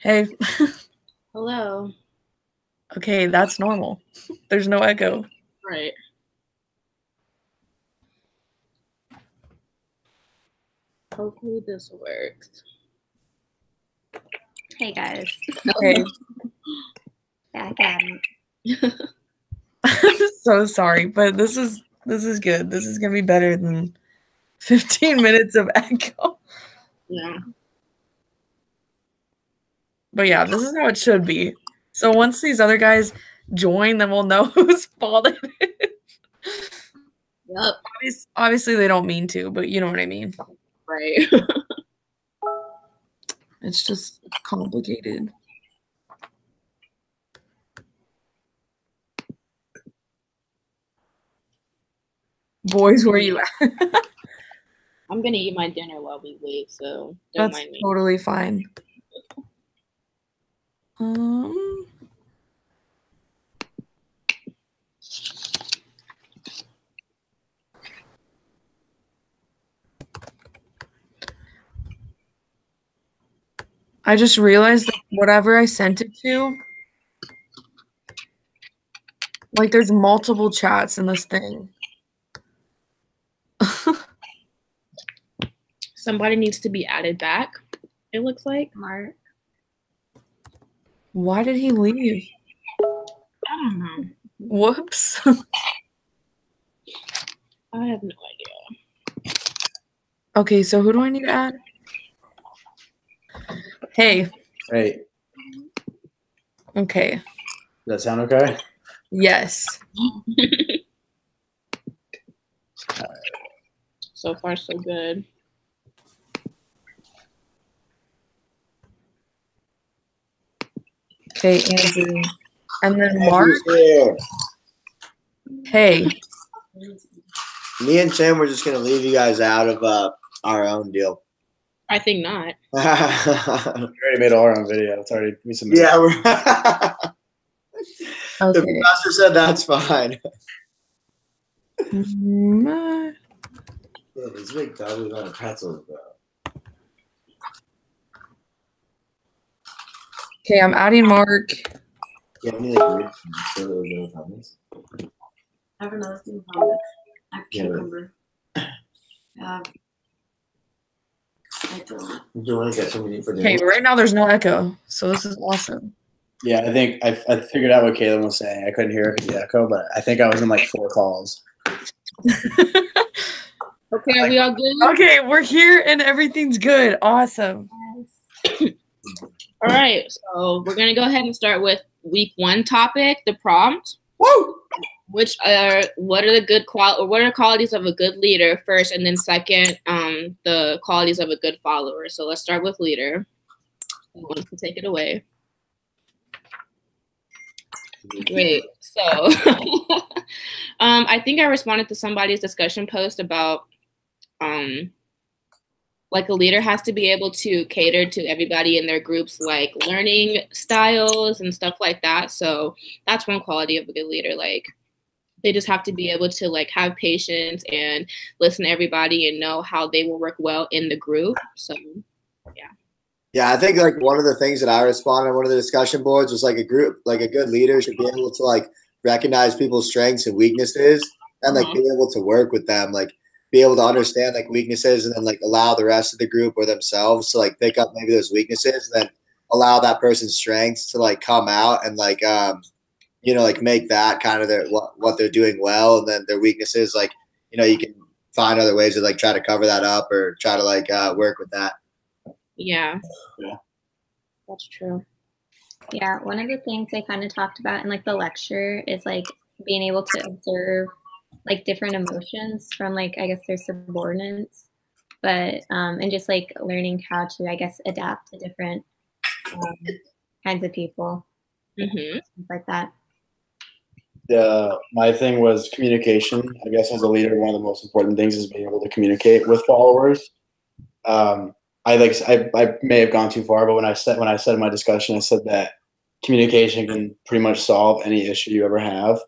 Hey. Hello. Okay, that's normal. There's no echo. Right. Hopefully this works. Hey guys. Hey. Back at it. I'm so sorry, but this is good. This is gonna be better than 15 minutes of echo. Yeah. But yeah, this is how it should be. So once these other guys join, then we'll know whose fault it is. Yep. Obviously they don't mean to, but you know what I mean. Right. It's just complicated. Boys, where you at? I'm gonna eat my dinner while we wait, so don't mind me. Totally fine. I just realized that whatever I sent it to, like there's multiple chats in this thing. Somebody needs to be added back, it looks like. Mark. Why did he leave? I don't know. Whoops. I have no idea. Okay, so who do I need to add? Hey. Hey. Okay. Does that sound okay? Yes. So far, so good. Okay, Andrew. And then Mark. Hey. Me and Tim were just going to leave you guys out of our own deal. I think not. We already made our own video. It's already we submitted. Yeah, Okay. The professor said that's fine. Yeah, these big doubles on pretzels, bro. Okay, I'm adding Mark. You have any like weird comments? I have another thing comment. I have cucumber. I don't. You want to get something for dinner? Okay, right now there's no echo, so this is awesome. Yeah, I think I figured out what Kaitlyn was saying. I couldn't hear the echo, but I think I was in like 4 calls. Okay, are we all good? Okay, we're here and everything's good. Awesome. All right, so we're gonna go ahead and start with week 1 topic, the prompt. Woo! What are the qualities of a good leader first, and then second, the qualities of a good follower. So let's start with leader. Who wants to take it away? Great. So I think I responded to somebody's discussion post about like a leader has to be able to cater to everybody in their group's like learning styles and stuff like that. So that's one quality of a good leader. Like they just have to be able to like have patience and listen to everybody and know how they will work well in the group. So yeah. Yeah, I think like one of the things that I responded on one of the discussion boards was like a good leader should be able to like recognize people's strengths and weaknesses and like be able to work with them, like be able to understand like weaknesses and then like allow the rest of the group or themselves to like pick up maybe those weaknesses and then allow that person's strengths to like come out and like like make that kind of their what they're doing well, and then their weaknesses like you can find other ways to like try to cover that up or try to like work with that. Yeah, that's true. Yeah, one of the things I kind of talked about in like the lecture is like being able to observe like different emotions from like I guess their subordinates, but and just like learning how to I guess adapt to different kinds of people, things like that. My thing was communication. I guess as a leader, one of the most important things is being able to communicate with followers. I may have gone too far, but when I said in my discussion, I said that communication can pretty much solve any issue you ever have.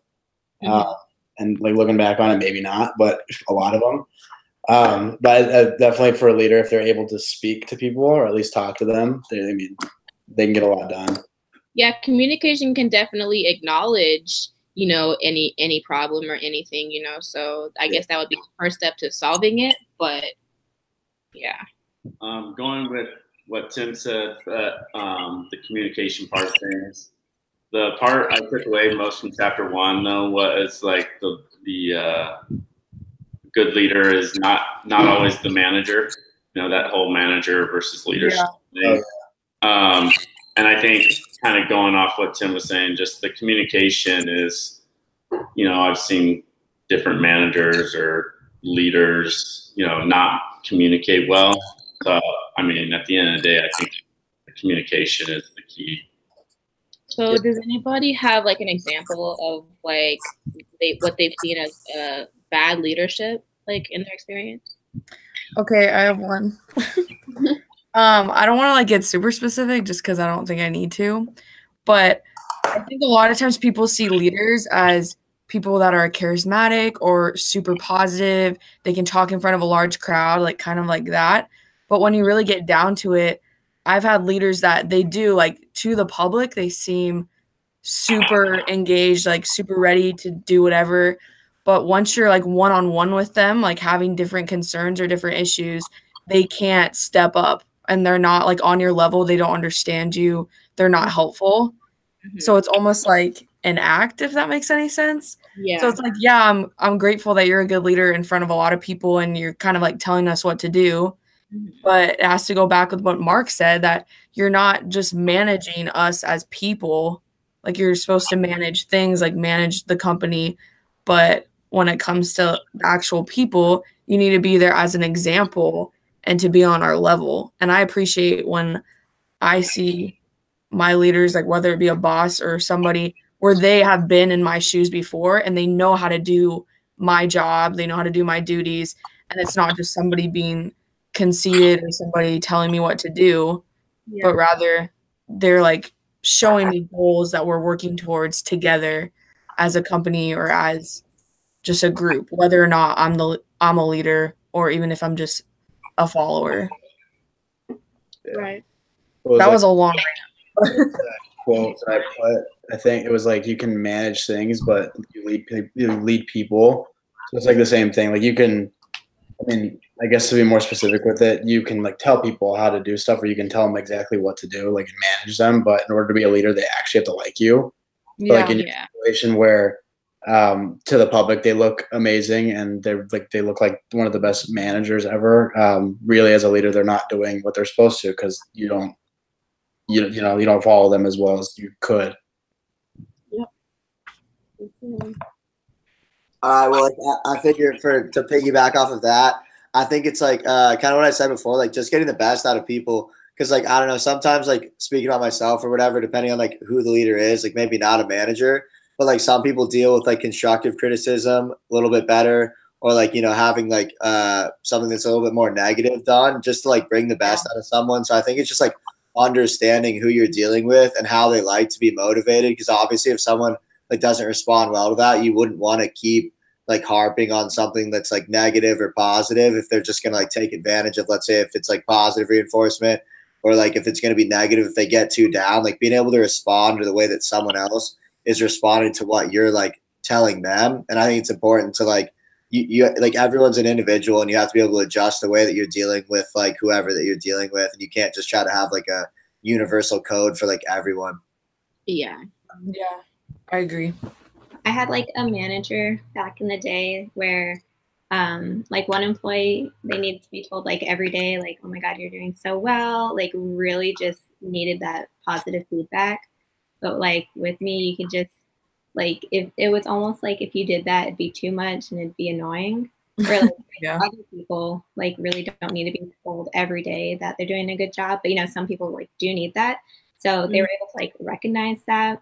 And like looking back on it, maybe not, but a lot of them. But definitely for a leader, if they're able to speak to people or at least talk to them, they can get a lot done. Yeah, communication can definitely acknowledge, you know, any problem or anything, you know. So I guess that would be the first step to solving it. But yeah. Going with what Tim said, the communication part of things. The part I took away most from chapter 1, though, was like the good leader is not always the manager. You know, that whole manager versus leadership thing. And I think kind of going off what Tim was saying, just the communication is, you know, I've seen different managers or leaders, you know, not communicate well. So, I mean, at the end of the day, I think the communication is the key. So does anybody have like an example of like what they've seen as bad leadership, like in their experience? Okay, I have one. I don't want to like get super specific just because I don't think I need to, but I think a lot of times people see leaders as people that are charismatic or super positive. They can talk in front of a large crowd, like kind of like that. But when you really get down to it, I've had leaders that they do like to the public, they seem super engaged, like super ready to do whatever. But once you're like one-on-one with them, like having different concerns or different issues, they can't step up and they're not like on your level. They don't understand you. They're not helpful. So it's almost like an act, if that makes any sense. Yeah. So it's like, yeah, I'm grateful that you're a good leader in front of a lot of people and you're kind of like telling us what to do. But it has to go back with what Mark said, that you're not just managing us as people. Like you're supposed to manage things, like manage the company. But when it comes to actual people, you need to be there as an example and to be on our level. And I appreciate when I see my leaders, like whether it be a boss or somebody where they have been in my shoes before and they know how to do my job, they know how to do my duties. And it's not just somebody being conceited or somebody telling me what to do, but rather they're like showing me goals that we're working towards together as a company or as just a group, whether or not I'm a leader or even if I'm just a follower. Right. That was a long quote that I put. I think it was like you can manage things, but you lead people. So it's like the same thing. Like you can, I mean, I guess to be more specific with it, you can like tell people how to do stuff, or you can tell them exactly what to do, like and manage them. But in order to be a leader, they actually have to like you. Yeah. But like in a situation where to the public they look amazing and they look like one of the best managers ever. Really, as a leader, they're not doing what they're supposed to because you don't follow them as well as you could. Yep. All right. Well, I figure to piggyback off of that, I think it's like kind of what I said before, like just getting the best out of people. Because like I don't know, sometimes like speaking about myself or whatever, depending on like who the leader is, like maybe not a manager, but like some people deal with like constructive criticism a little bit better, or like having like something that's a little bit more negative done just to like bring the best out of someone. So I think it's just like understanding who you're dealing with and how they like to be motivated. Because obviously, if someone like doesn't respond well to that, you wouldn't want to keep like harping on something that's like negative or positive if they're just gonna like take advantage of, let's say, if it's like positive reinforcement, or like if it's gonna be negative if they get too down, like being able to respond to the way that someone else is responding to what you're like telling them. And I think it's important to like you like everyone's an individual and you have to be able to adjust the way that you're dealing with like whoever that you're dealing with, and you can't just try to have like a universal code for like everyone. Yeah. I agree. I had like a manager back in the day where like one employee, they needed to be told like every day, like, oh my God, you're doing so well, like really just needed that positive feedback. But like with me, you could just like, if it was almost like if you did that, it'd be too much and it'd be annoying. Or like other people like really don't need to be told every day that they're doing a good job. But some people like do need that. So they were able to like recognize that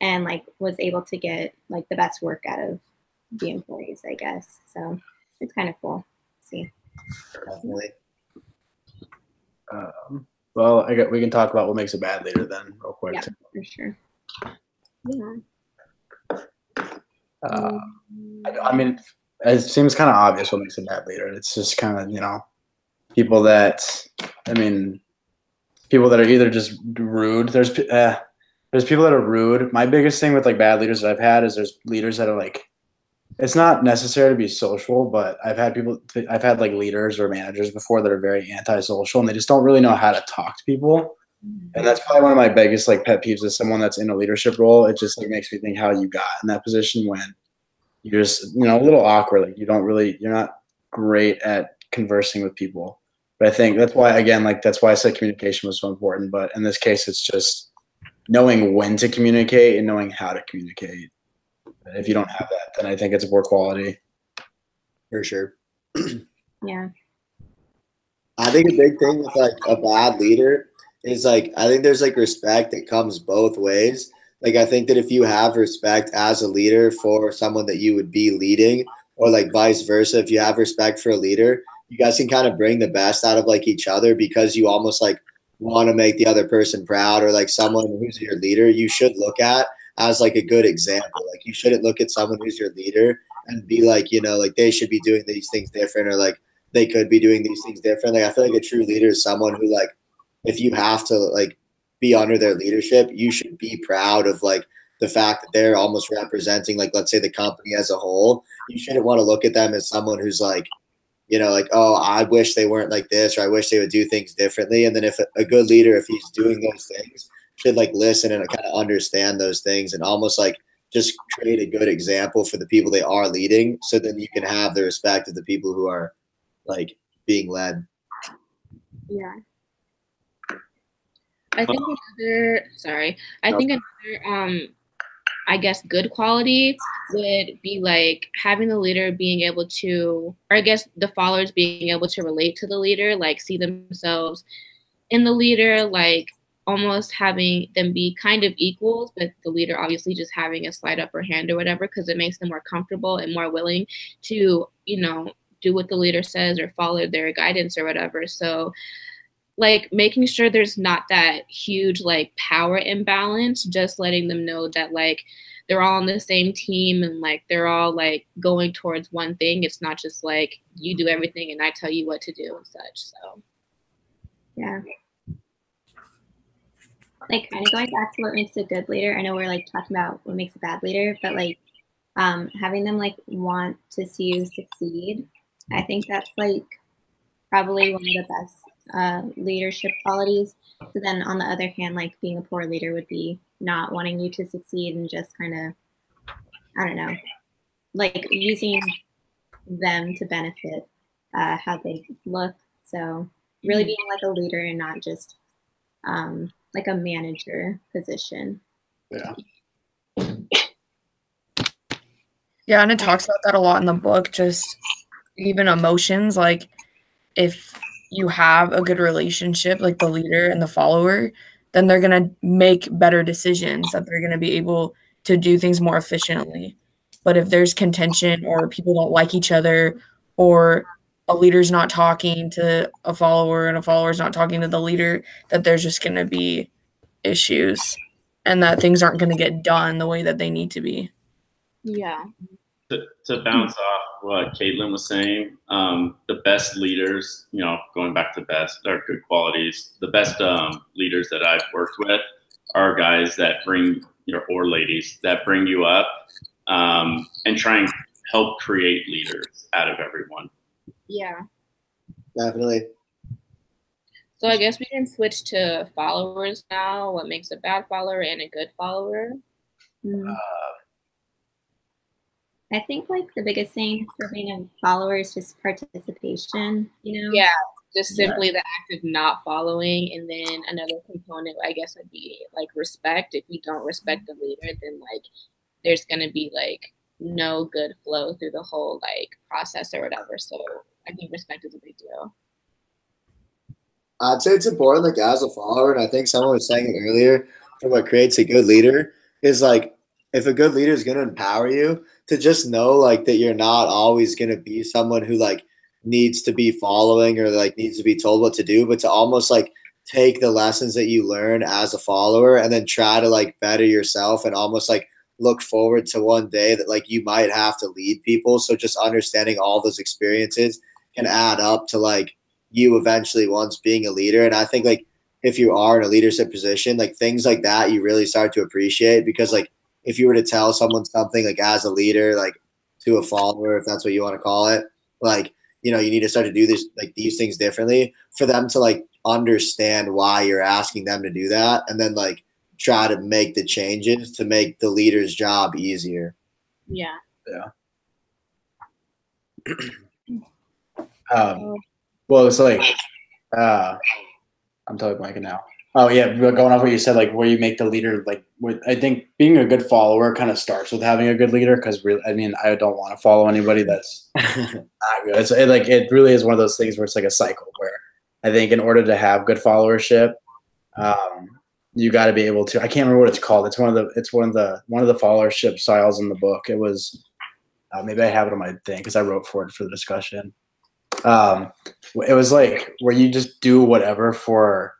and like was able to get like the best work out of the employees, I guess. So it's kind of cool to see. Definitely. Well, we can talk about what makes a bad leader then real quick. Yeah, for sure. Yeah. I mean, it seems kind of obvious what makes a bad leader. It's just kind of, people that, I mean, people that are either just rude. There's people that are rude. My biggest thing with like bad leaders that I've had is there's leaders that are like, it's not necessary to be social, but I've had like leaders or managers before that are very antisocial and they just don't really know how to talk to people. And that's probably one of my biggest like pet peeves is someone that's in a leadership role. It just like makes me think how you got in that position when you're just, a little awkward. Like you're not great at conversing with people. But I think that's why, again, like that's why I said communication was so important. But in this case, it's just knowing when to communicate and knowing how to communicate. If you don't have that, then I think it's a poor quality. For sure. Yeah. I think a big thing with like a bad leader is like I think there's like respect that comes both ways. Like I think that if you have respect as a leader for someone that you would be leading, or like vice versa, if you have respect for a leader, you guys can kind of bring the best out of like each other because you almost like want to make the other person proud, or like someone who's your leader you should look at as like a good example. Like you shouldn't look at someone who's your leader and be like, like they should be doing these things different, or like they could be doing these things different. Like I feel like a true leader is someone who like, if you have to like be under their leadership, you should be proud of like the fact that they're almost representing like, let's say the company as a whole. You shouldn't want to look at them as someone who's like, like, oh, I wish they weren't like this, or I wish they would do things differently. And then if a good leader, if he's doing those things, should like listen and kind of understand those things and almost like just create a good example for the people they are leading. So then you can have the respect of the people who are like being led. Yeah. I think another I guess good quality would be like having the leader being able to, or I guess the followers being able to relate to the leader, like see themselves in the leader, like almost having them be kind of equals, but the leader obviously just having a slight upper hand or whatever, because it makes them more comfortable and more willing to, do what the leader says or follow their guidance or whatever. So like making sure there's not that huge like power imbalance, just letting them know that like they're all on the same team and like they're all like going towards one thing. It's not just like you do everything and I tell you what to do and such. So yeah. Like kind of going back to what makes a good leader. I know we're like talking about what makes a bad leader, but like having them like want to see you succeed. I think that's like probably one of the best leadership qualities. So then on the other hand, like being a poor leader would be not wanting you to succeed and just kind of, I don't know, like using them to benefit how they look. So really being like a leader and not just like a manager position. Yeah. Yeah, and it talks about that a lot in the book, just even emotions. Like if you have a good relationship, like the leader and the follower, then they're going to make better decisions, that they're going to be able to do things more efficiently. But if there's contention or people don't like each other, or a leader's not talking to a follower and a follower's not talking to the leader, that there's just going to be issues and that things aren't going to get done the way that they need to be. Yeah. To bounce off what Kaitlyn was saying, the best leaders, going back to best or good qualities, the best leaders that I've worked with are guys that bring, or ladies that bring you up and try and help create leaders out of everyone. Yeah. Definitely. So I guess we can switch to followers now. What makes a bad follower and a good follower? I think like the biggest thing for being a follower is just participation, Yeah, just simply the act of not following. And then another component, I guess, would be like respect. If you don't respect the leader, then like there's going to be like no good flow through the whole like process or whatever. So I think respect is a big deal. I'd say it's important, like as a follower, and I think someone was saying it earlier, for what creates a good leader is like if a good leader is going to empower you, to just know like that you're not always going to be someone who like needs to be following or like needs to be told what to do, but to almost like take the lessons that you learn as a follower and then try to like better yourself and almost like look forward to one day that like you might have to lead people. So just understanding all those experiences can add up to like you eventually once being a leader. And I think like if you are in a leadership position, like things like that, you really start to appreciate, because like if you were to tell someone something like as a leader, like to a follower, if that's what you want to call it, like, you know, you need to start to do this, like these things differently for them to like understand why you're asking them to do that. And then like try to make the changes to make the leader's job easier. Yeah. Well, it's like, I'm totally blanking now. Oh yeah, going off what you said, like where you make the leader, like I think being a good follower kind of starts with having a good leader, because really, I mean, I don't want to follow anybody that's not good. It really is one of those things where it's like a cycle where I think in order to have good followership, you got to be able to. I can't remember what it's called. It's one of the followership styles in the book. It was maybe I have it on my thing because I wrote for it for the discussion. It was like where you just do whatever for.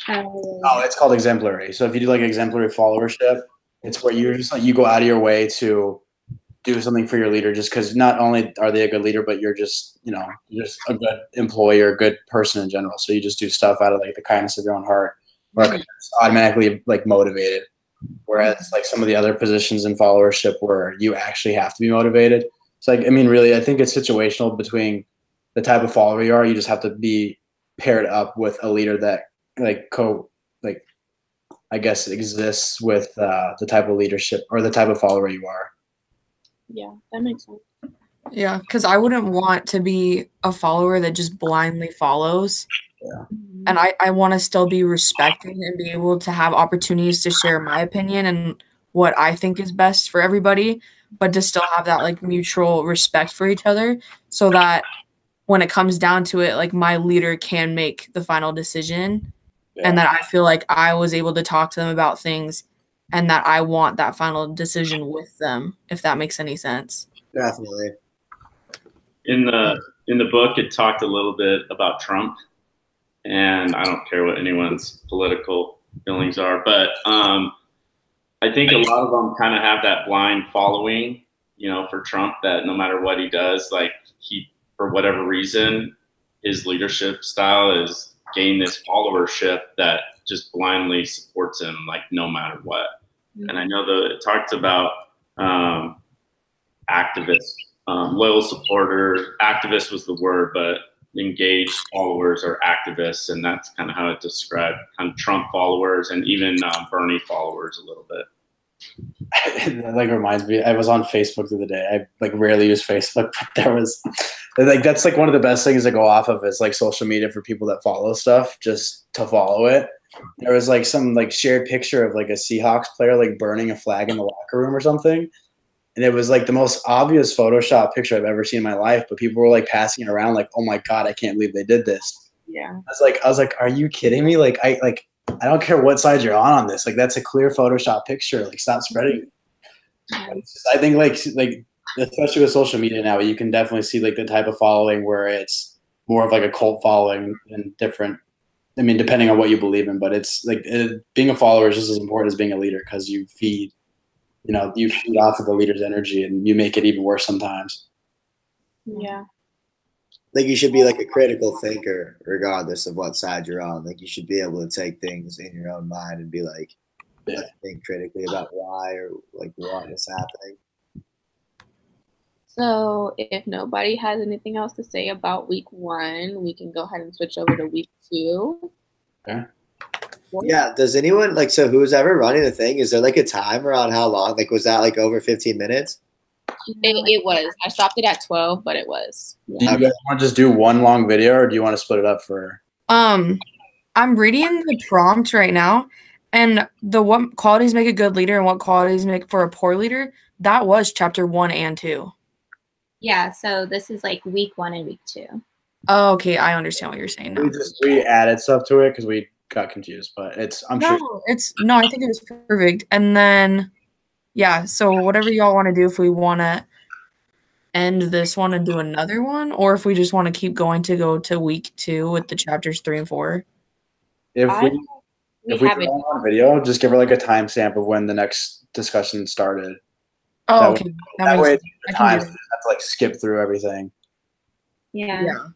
It's called exemplary. So if you do like exemplary followership, it's where you're just like you go out of your way to do something for your leader, just because not only are they a good leader, but you're just just a good employee or a good person in general. So you just do stuff out of like the kindness of your own heart, or it's automatically like motivated. Whereas like some of the other positions in followership where you actually have to be motivated. It's like, I mean, really, I think it's situational between the type of follower you are. You just have to be paired up with a leader that I guess exists with the type of leadership or the type of follower you are. Yeah, that makes sense. Yeah, because I wouldn't want to be a follower that just blindly follows. Yeah. And I want to still be respected and be able to have opportunities to share my opinion and what I think is best for everybody, but to still have that like mutual respect for each other, so that when it comes down to it, like my leader can make the final decision, and that I feel like I was able to talk to them about things and that I want that final decision with them, if that makes any sense. Definitely. In the book, it talked a little bit about Trump, and I don't care what anyone's political feelings are, but I think a lot of them kind of have that blind following, for Trump, that no matter what he does, like he, for whatever reason, his leadership style is gain this followership that just blindly supports him, like no matter what. Mm-hmm. And I know that it talked about activists, loyal supporters. Activist was the word, but engaged followers or activists, and that's kind of how it described kind of Trump followers and even Bernie followers a little bit. That like reminds me, I was on Facebook the other day. I like rarely use Facebook, but there was like that's like one of the best things to go off of is like social media for people that follow stuff, just to follow it. There was like some like shared picture of like a Seahawks player like burning a flag in the locker room or something. And it was like the most obvious Photoshop picture I've ever seen in my life, but people were like passing it around like, oh my God, I can't believe they did this. Yeah. I was like, are you kidding me? Like I don't care what side you're on this. Like that's a clear Photoshop picture. Like stop spreading it. I think like especially with social media now, you can definitely see like the type of following where it's more of like a cult following and different. I mean, depending on what you believe in, but it's like being a follower is just as important as being a leader, because you feed off of the leader's energy and you make it even worse sometimes. Yeah. Like you should be like a critical thinker regardless of what side you're on. Like you should be able to take things in your own mind and be like, let's think critically about why or like what is happening. So if nobody has anything else to say about week 1, we can go ahead and switch over to week 2. Okay. Yeah. Does anyone like, so who's ever running the thing? Is there like a timer on how long? Like, was that like over 15 minutes? It was. I stopped it at 12, but it was. Yeah. Do you guys want to just do one long video, or do you want to split it up for? I'm reading the prompt right now, and the what qualities make a good leader and what qualities make for a poor leader, that was chapter 1 and 2. Yeah, so this is like week 1 and week 2. Oh, okay, I understand what you're saying now. We added stuff to it because we got confused, but I think it was perfect. And then, yeah, so whatever y'all want to do, if we want to end this one and do another one, or if we just want to keep going to go to week 2 with the chapters 3 and 4. If we do one video, just give her like a timestamp of when the next discussion started. Oh, okay. That way the time you have to like skip through everything. Yeah.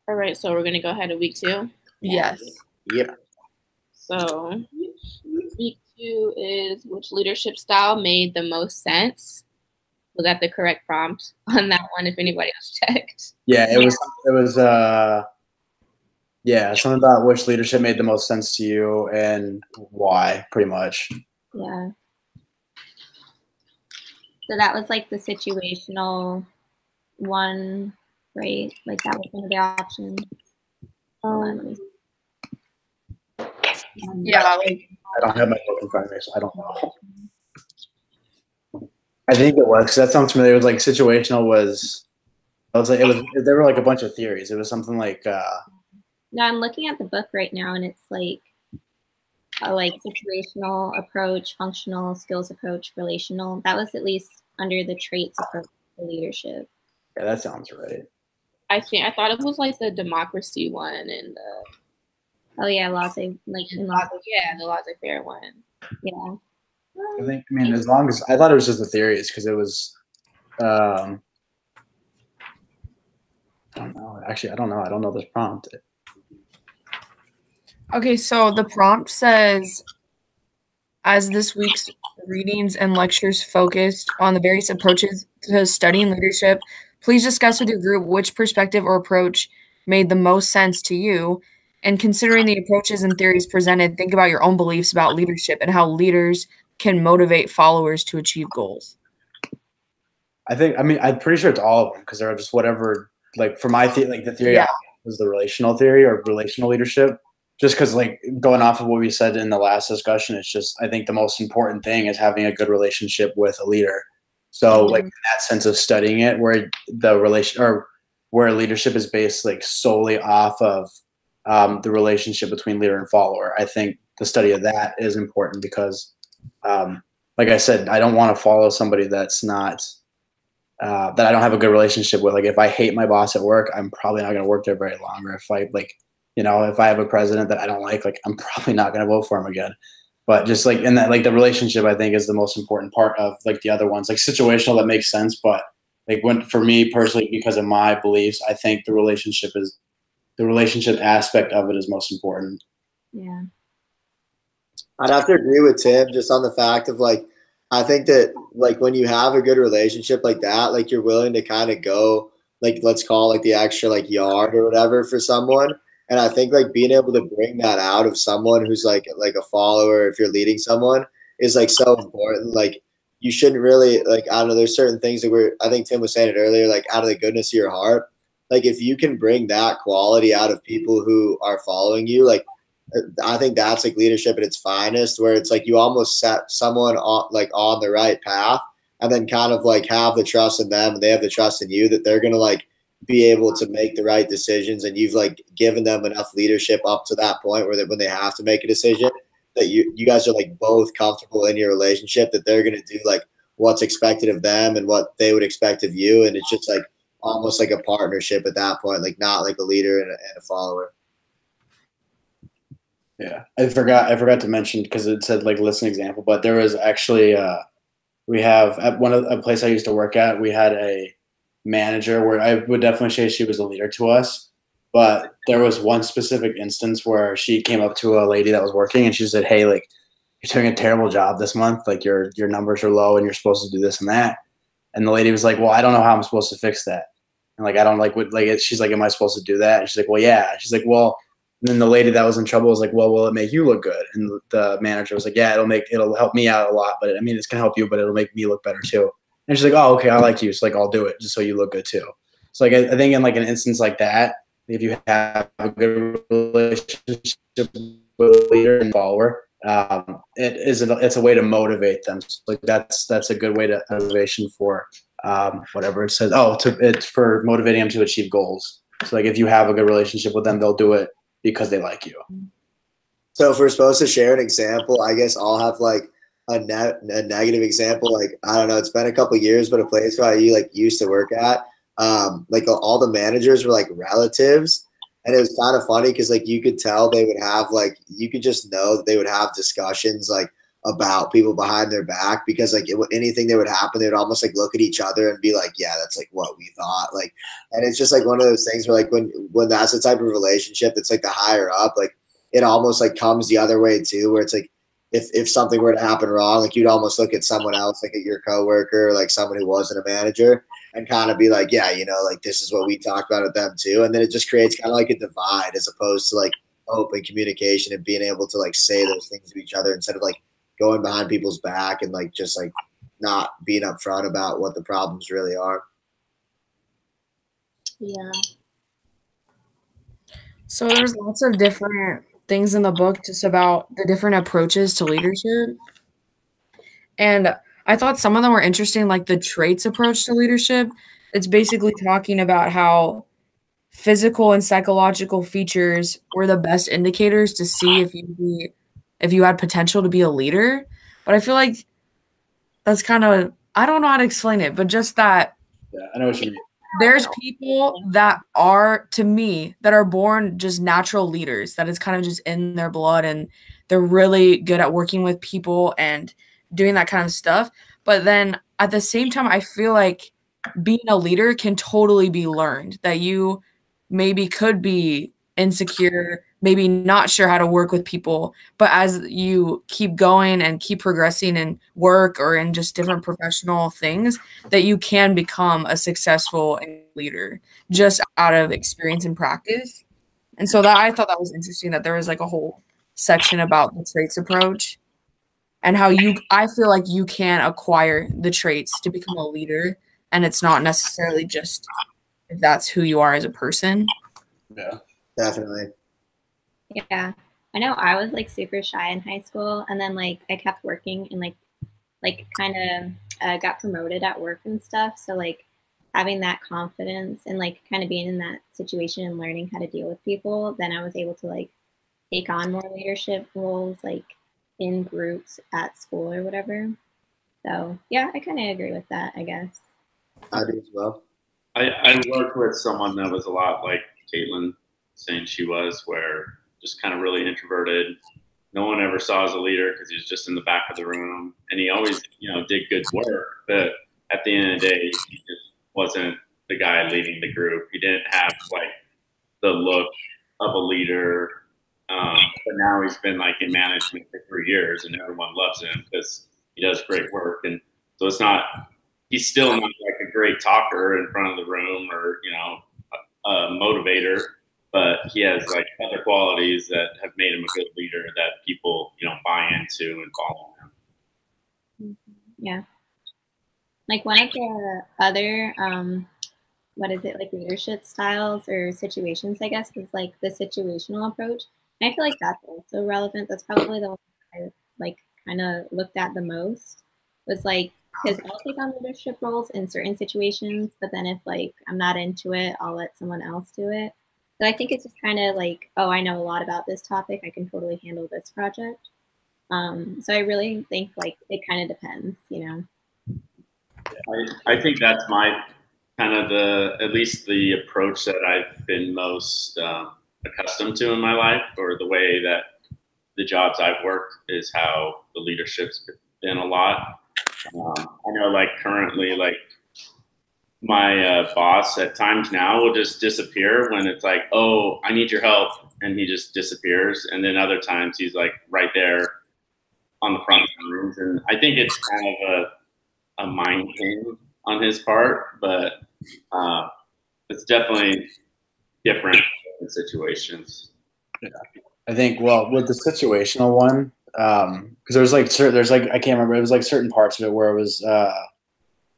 All right, so we're gonna go ahead to week 2. Yes. Yep. So week 2 is which leadership style made the most sense. Was that the correct prompt on that one? If anybody else checked. Yeah, it was. Yeah, something about which leadership made the most sense to you and why, pretty much. Yeah. So that was like the situational one, right? Like that was one of the options. Yeah, like I don't have my book in front of me, so I don't know. I think it was, because that sounds familiar. It was like situational was, I was like, there were like a bunch of theories. It was something like, No, I'm looking at the book right now, and it's like a situational approach, functional skills approach, relational. That was at least under the traits approach to leadership. yeah, that sounds right. I thought it was like the democracy one and the Oh yeah, the laissez-faire one. Yeah. I mean, as long as I thought it was just the theories, because it was. I don't know. Actually, I don't know. I don't know this prompt. okay, so the prompt says, as this week's readings and lectures focused on the various approaches to studying leadership, please discuss with your group which perspective or approach made the most sense to you. And considering the approaches and theories presented, think about your own beliefs about leadership and how leaders can motivate followers to achieve goals. I'm pretty sure it's all of them, because they're just whatever, like for my the theory Yeah. was the relational theory or relational leadership. Just because, like, going off of what we said in the last discussion, it's just, I think the most important thing is having a good relationship with a leader. So, like, in that sense of studying it, where where leadership is based, like, solely off of the relationship between leader and follower, I think the study of that is important because, like I said, I don't want to follow somebody that's not, that I don't have a good relationship with. Like, if I hate my boss at work, I'm probably not going to work there very long. Or if if I have a president that I don't like, I'm probably not going to vote for him again. But just like in that, like the relationship, I think is the most important part of like the other ones, like situational, that makes sense. But like for me personally, because of my beliefs, I think the relationship aspect of it is most important. Yeah. I'd have to agree with Tim just on the fact of I think that when you have a good relationship like that, you're willing to kind of go let's call the extra yard or whatever for someone. And I think being able to bring that out of someone who's like a follower, if you're leading someone, is so important. You shouldn't really I don't know, there's certain things that I think Tim was saying it earlier, out of the goodness of your heart. If you can bring that quality out of people who are following you, I think that's leadership at its finest, where it's you almost set someone on the right path, and then kind of have the trust in them and they have the trust in you that they're going to be able to make the right decisions. And you've given them enough leadership up to that point where when they have to make a decision, that you guys are both comfortable in your relationship, that they're going to do what's expected of them and what they would expect of you. And it's just almost a partnership at that point, not a leader and a follower. Yeah, I forgot to mention, because it said list an example, but there was actually we have at a place I used to work at, we had a manager where I would definitely say she was a leader to us, but there was one specific instance where she came up to a lady that was working and she said, "Hey, you're doing a terrible job this month. Your numbers are low and you're supposed to do this and that." And the lady was like, "Well, I don't know how I'm supposed to fix that." And I don't she's like, "Am I supposed to do that?" And she's like, "Well, yeah." She's like, "Well," and then the lady that was in trouble was like, "Well, will it make you look good?" And the manager was like, "Yeah, it'll help me out a lot, but I mean, it's gonna help you, but it'll make me look better too." And she's like, "Oh, okay, I like you. So I'll do it just so you look good too." So I think in an instance like that, if you have a good relationship with a leader and follower, it's a way to motivate them. So that's a good way to motivation for whatever it says. It's for motivating them to achieve goals. So if you have a good relationship with them, they'll do it because they like you. So if we're supposed to share an example, I guess I'll have a negative example. I don't know, it's been a couple of years, but a place where I used to work at, all the managers were relatives. And it was kind of funny because you could tell they would have you could just know that they would have discussions about people behind their back, because like anything that would happen, they would almost like look at each other and be like, yeah, that's like what we thought. Like, and it's just like one of those things where like when that's the type of relationship that's like the higher up, like it almost like comes the other way too, where it's like if something were to happen wrong, like you'd almost look at someone else, like at your coworker, like someone who wasn't a manager, and kind of be like, yeah, you know, like this is what we talked about with them too. And then it just creates kind of like a divide, as opposed to like open communication and being able to like say those things to each other instead of like going behind people's back and like just like not being upfront about what the problems really are. Yeah. So there's lots of different things in the book just about the different approaches to leadership. And I thought some of them were interesting, like the traits approach to leadership. It's basically talking about how physical and psychological features were the best indicators to see if you had potential to be a leader. But I feel like that's kind of, I don't know how to explain it, but just that. Yeah, I know what you mean. There's people that are, to me, that are born just natural leaders, that is kind of just in their blood, and they're really good at working with people and doing that kind of stuff. But then at the same time, I feel like being a leader can totally be learned, that you maybe could be insecure, maybe not sure how to work with people, but as you keep going and keep progressing in work or in just different professional things, that you can become a successful leader just out of experience and practice. And so that, I thought that was interesting, that there was like a whole section about the traits approach and how I feel like you can acquire the traits to become a leader, and it's not necessarily just if that's who you are as a person. Yeah, definitely. Yeah, I know I was like super shy in high school, and then like I kept working and like kind of got promoted at work and stuff. So like having that confidence and like kind of being in that situation and learning how to deal with people, then I was able to like take on more leadership roles like in groups at school or whatever. So yeah, I kind of agree with that, I guess. I do as well. I worked with someone that was a lot like Kaitlyn saying she was, where just kind of really introverted. No one ever saw as a leader because he was just in the back of the room, and he always, you know, did good work. But at the end of the day, he just wasn't the guy leading the group. He didn't have like the look of a leader. But now he's been like in management for 3 years, and everyone loves him because he does great work. And so it's not. He's still not like a great talker in front of the room or, you know, a motivator, but he has like other qualities that have made him a good leader that people, you know, buy into and follow him. Yeah. Like one of the other, what is it, like leadership styles or situations, I guess, is like the situational approach. And I feel like that's also relevant. That's probably the one I like kind of looked at the most, was like, because I'll take on leadership roles in certain situations, but then if like I'm not into it, I'll let someone else do it. So I think it's just kind of like, oh, I know a lot about this topic, I can totally handle this project. So I really think like it kind of depends, you know. I think that's my kind of at least the approach that I've been most accustomed to in my life, or the way that the jobs I've worked is how the leadership's been a lot. I know, like currently, like my boss at times now will just disappear when it's like, oh, I need your help, and he just disappears. And then other times he's like right there on the front rooms. And I think it's kind of a mind thing on his part, but it's definitely different in situations. Yeah, I think, well, with the situational one, because there's like I can't remember, it was like certain parts of it where it was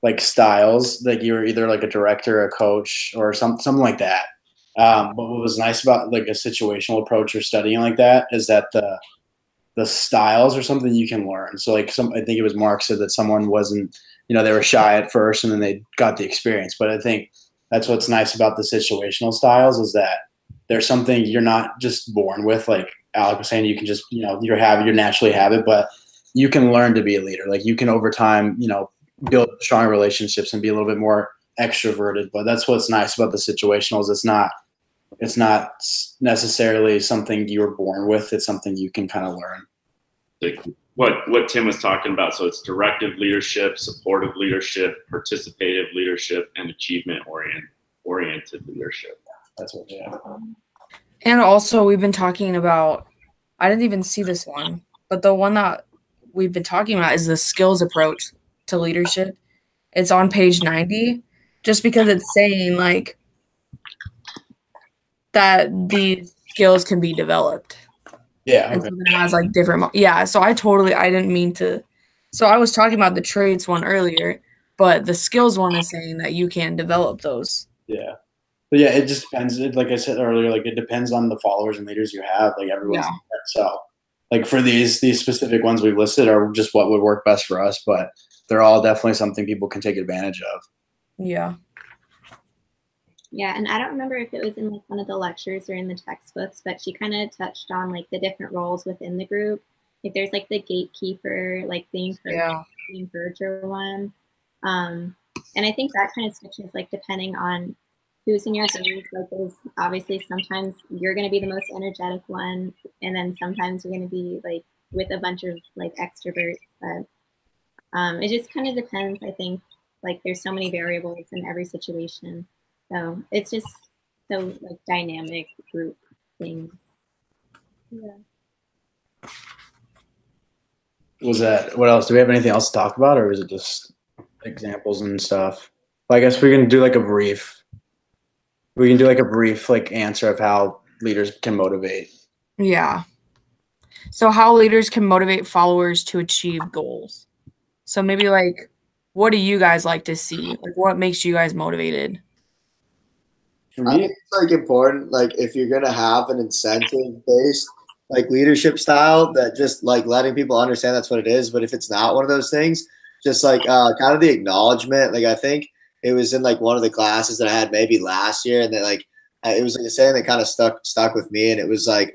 like styles, like you were either like a director, a coach, or something like that. But what was nice about like a situational approach or studying like that is that the styles are something you can learn. So like I think it was Mark said that someone wasn't, you know, they were shy at first and then they got the experience. But I think that's what's nice about the situational styles, is that there's something you're not just born with. Like Alec was saying, you can just, you know, you naturally have it, but you can learn to be a leader. Like you can over time, you know, build strong relationships and be a little bit more extroverted. But that's what's nice about the situationals. It's not necessarily something you were born with. It's something you can kind of learn. what Tim was talking about. So it's directive leadership, supportive leadership, participative leadership, and achievement oriented leadership. That's what. Yeah. And also, we've been talking about. I didn't even see this one, but the one that we've been talking about is the skills approach to leadership. It's on page 90, just because it's saying like that these skills can be developed. Yeah. And so it has like different. Yeah. So I didn't mean to. So I was talking about the traits one earlier, but the skills one is saying that you can develop those. Yeah. But yeah, it just depends. Like I said earlier, like it depends on the followers and leaders you have. Like everyone's different. So like for these specific ones we've listed are just what would work best for us, but they're all definitely something people can take advantage of. Yeah. Yeah, and I don't remember if it was in like one of the lectures or in the textbooks, but she kind of touched on like the different roles within the group. Like there's like the gatekeeper, like the encourager one. And I think that kind of switches like depending on who's in your group. Like there's obviously sometimes you're going to be the most energetic one, and then sometimes you're going to be like with a bunch of like extroverts. But it just kind of depends. I think like there's so many variables in every situation. So it's just so like dynamic group thing. Yeah. Was that what else? Do we have anything else to talk about, or is it just examples and stuff? Well, I guess we can do like a brief. We can do like a brief like answer of how leaders can motivate. Yeah. So how leaders can motivate followers to achieve goals. So maybe like, what do you guys like to see? Like, what makes you guys motivated? I think it's like important, like if you're gonna have an incentive based like leadership style that just like letting people understand that's what it is. But if it's not one of those things, just like kind of the acknowledgement. Like I think it was in like one of the classes that I had maybe last year, and then like it was like a saying that kind of stuck with me, and it was like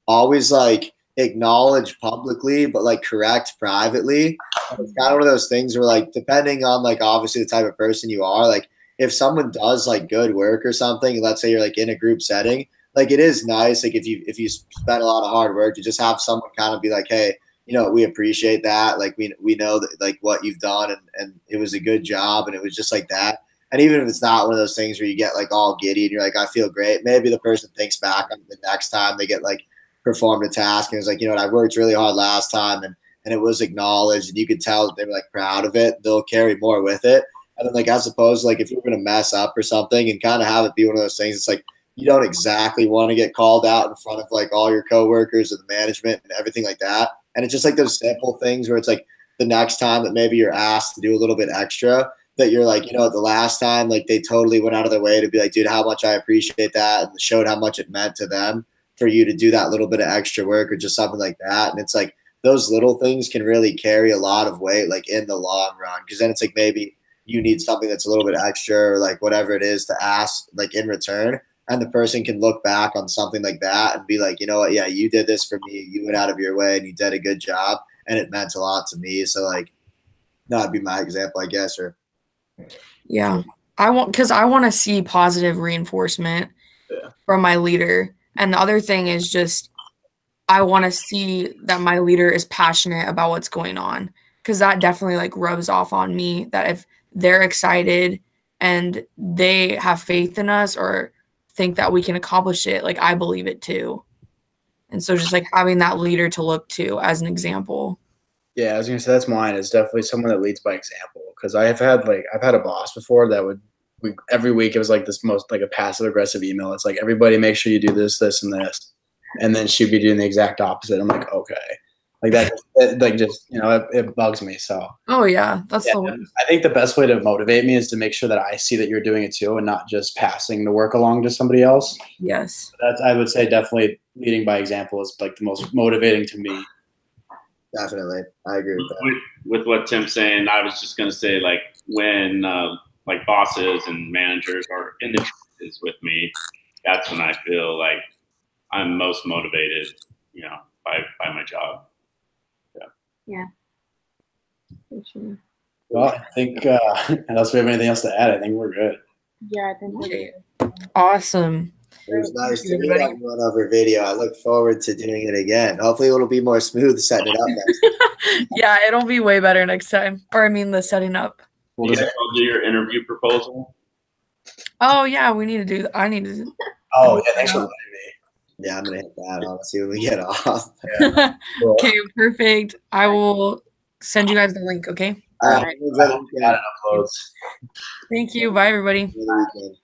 always like acknowledge publicly, but like correct privately. And it's kind of one of those things where like depending on like obviously the type of person you are, like if someone does like good work or something, let's say you're like in a group setting, like it is nice. Like if you spend a lot of hard work to just have someone kind of be like, hey, you know, we appreciate that. Like we know that like what you've done and it was a good job and it was just like that. And even if it's not one of those things where you get like all giddy and you're like, I feel great. Maybe the person thinks back on the next time they get like performed a task and it's like, you know what, I worked really hard last time and it was acknowledged and you could tell that they were like proud of it. They'll carry more with it. And then like as opposed to like if you're gonna mess up or something and kind of have it be one of those things, it's like you don't exactly want to get called out in front of like all your coworkers and the management and everything like that. And it's just like those simple things where it's like the next time that maybe you're asked to do a little bit extra that you're like, you know, the last time like they totally went out of their way to be like, dude, how much I appreciate that and showed how much it meant to them for you to do that little bit of extra work or just something like that. And it's like those little things can really carry a lot of weight like in the long run because then it's like maybe you need something that's a little bit extra or like whatever it is to ask like in return. And the person can look back on something like that and be like, you know what? Yeah, you did this for me. You went out of your way and you did a good job. And it meant a lot to me. So like, that'd be my example, I guess. Or yeah, I want to see positive reinforcement from my leader. And the other thing is just, I want to see that my leader is passionate about what's going on. Cause that definitely like rubs off on me that if they're excited and they have faith in us or think that we can accomplish it, like I believe it too. And so just like having that leader to look to as an example. Yeah, I was gonna say that's mine. It's definitely someone that leads by example. Because I've had a boss before that would every week it was like this most like a passive aggressive email. It's like everybody make sure you do this, this, and this, and then she'd be doing the exact opposite. I'm like, okay, like that like just you know it bugs me. So oh yeah, that's the one. I think the best way to motivate me is to make sure that I see that you're doing it too, and not just passing the work along to somebody else. Yes, that's I would say definitely leading by example is like the most motivating to me. Definitely, I agree with that. With what Tim's saying, I was just gonna say like when like bosses and managers are in the trenches with me, that's when I feel like I'm most motivated, you know, by my job. Yeah. For sure. Well, I think unless we have anything else to add, I think we're good. Yeah, I think we're good. Awesome. It was nice to meet everyone over video. I look forward to doing it again. Hopefully it'll be more smooth setting it up next time. Yeah, it'll be way better next time. Or I mean the setting up. You guys all do your interview proposal? Oh yeah, we need to do that. I need to. Oh yeah, thanks for letting me. Yeah, I'm gonna hit that on. See when we get off. Yeah. Cool. Okay, perfect. I will send you guys the link, okay? All right. Got it uploads. Thank you. Bye everybody. Have a good weekend.